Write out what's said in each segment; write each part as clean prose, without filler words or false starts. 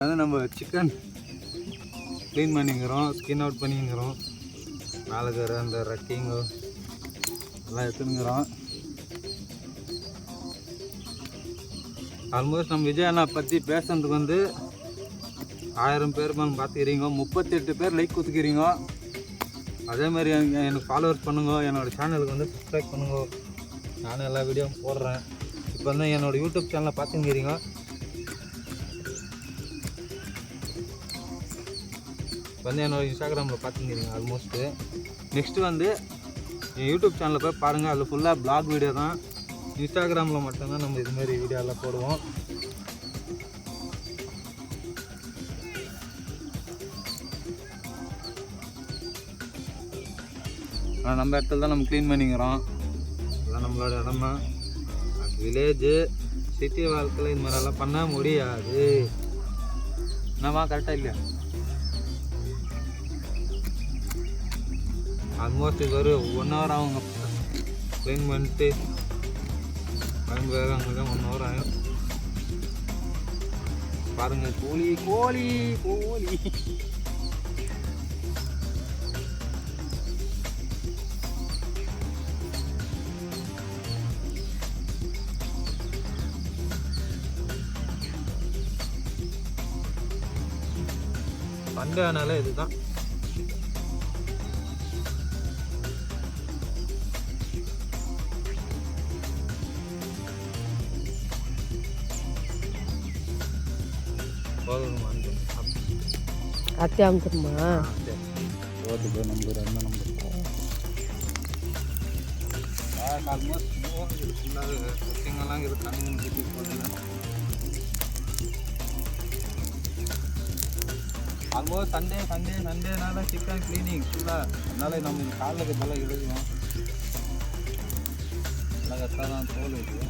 வந்து நம்ம chicken clean பண்ணிக்கிறோம், ஸ்கின் அவுட் பண்ணிக்கிறோம். மேலே இருக்கிற அந்த ரெக்கிங்கோ எல்லாம் எடுத்துனுங்கிறோம். ஆல்மோஸ்ட் நம்ம விஜய் அண்ணா பற்றி பேசுறதுக்கு வந்து 1000 பேர் மேலே பார்த்துக்கிறீங்க, 38 பேர் லைக் கொடுத்துக்கிறீங்க. அதேமாதிரி எனக்கு ஃபாலோவர்ஸ் பண்ணுங்க, என்னோடய சேனலுக்கு வந்து சப்ஸ்கிரைப் பண்ணுங்க. நானும் எல்லா வீடியோவும் போடுறேன். இப்போ வந்து என்னோடய யூடியூப் சேனலை பார்த்துக்கிறீங்க. வந்து என்னோடய இன்ஸ்டாகிராமில் பார்த்துக்கிறீங்க ஆல்மோஸ்ட்டு. நெக்ஸ்ட்டு வந்து என் யூடியூப் சேனலில் போய் பாருங்கள், அதில் ஃபுல்லாக பிளாக் வீடியோ தான். இன்ஸ்டாகிராமில் மட்டும்தான் நம்ம இதுமாரி வீடியோலாம் போடுவோம். நம்ம இடத்துல தான் நம்ம க்ளீன் பண்ணிக்கிறோம். இதுதான் நம்மளோட இடமா. வில்லேஜு சிட்டி வாழ்க்கையில் இது மாதிரிலாம் பண்ண முடியாது. என்னவா கரெக்டாக இல்லையா? ஆல்மோஸ்ட் இது ஒரு 1 hour ஆகுங்க க்ளீன் பண்ணிட்டு கிளம்பி வேறு அங்கே தான் 1 hour ஆகும். பாருங்கள், கோழி கோழி கோழி சண்டே ஆனாலே இதுதான். அத்தி அமுத்துமா ஓட்டு போய் நம்பர் என்ன நம்பர் ஆல்மோஸ்ட் இது ஃபுல்லாக கொட்டிங்கெல்லாம் இது தண்ணி ஊற்றி போட்டுங்க. ஆல்மோஸ்ட் சண்டேனால சிக்கன் க்ளீனிங் ஃபுல்லாக. அதனால நம்ம இந்த காலில் இதெல்லாம் எழுதுவோம். எல்லாம் கரெக்டாக தான் தோல் இருக்குது.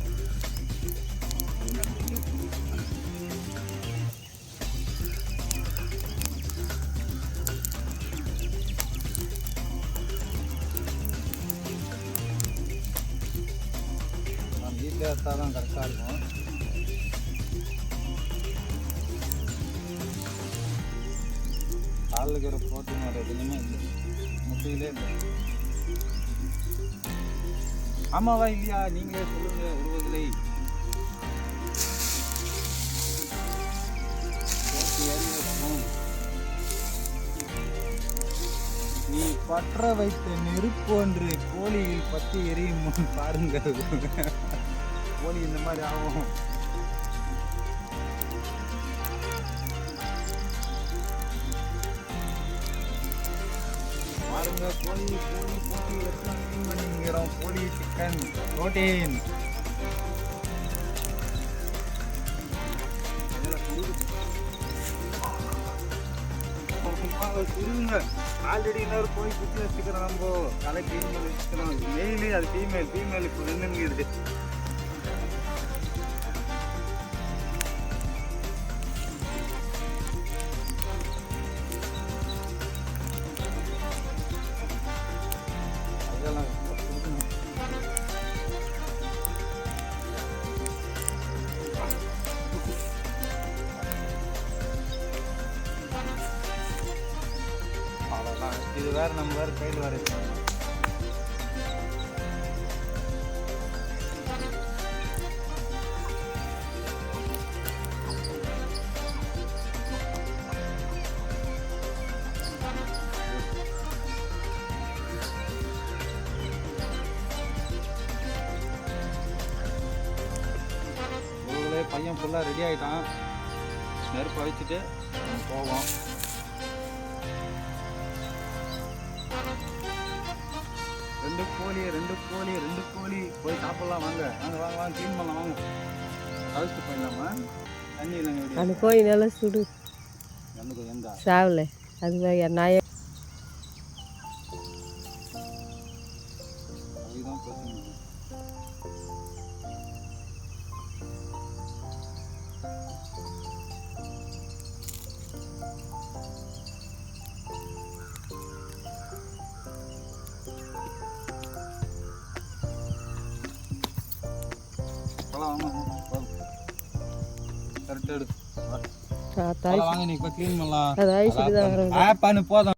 வீட்டில் எடுத்தால் தான் கரெக்டாக இருக்கும். காலில் இருக்கிற ப்ரோட்டீன் வர எதுவுமே இல்லை, முட்டையிலே இல்லை. ஆமாவா இல்லையா நீங்களே சொல்லுங்கள் உருவதில்லை. நீ பற்ற வைத்த நெருப்பு ஒன்று கோழியில் பற்றி எரியும் முன் பாருங்கள். கோழி இந்த மாதிரி ஆகும். பாருங்க, கோழி கோழி கோழி எத்தனை க்ளீன் பண்ணிக்கிறோம். கோழி சிக்கன் ப்ரோட்டீன் புரியுங்க. ஆல்ரெடி இன்னொரு கோழி குத்தி வச்சுக்கிறோம். நம்ம தலை க்ளீன் பண்ணி வச்சுக்கிறோம். மெயிலு அது ஃபீமேல் இப்போ ரெண்டுங்குது. இது வேறு நம்ம வேறு கையில் வேறு இருக்கோம். பையன் ஃபுல்லாக ரெடி ஆகிட்டான். நெருப்பை வச்சுட்டு நம்ம போவோம். ரெண்டு கோழி போய் சாப்பிடலாம். வாங்க க்ளீன் பண்ணலாம். வாங்க கழிச்சுட்டு போயிடலாமா? தண்ணி இல்லைங்க. அந்த கோழி நல்லா சுடு எனக்கு எந்த சாவல அது நாய அதுதான் பிரச்சனை. கரெக்டாக எடு. தாய் வாங்க நீ இப்போ க்ளீன் பண்ணலாம் அது ஆயிடுச்சுட்டு தான் வரும் ஆப்பானு போதும்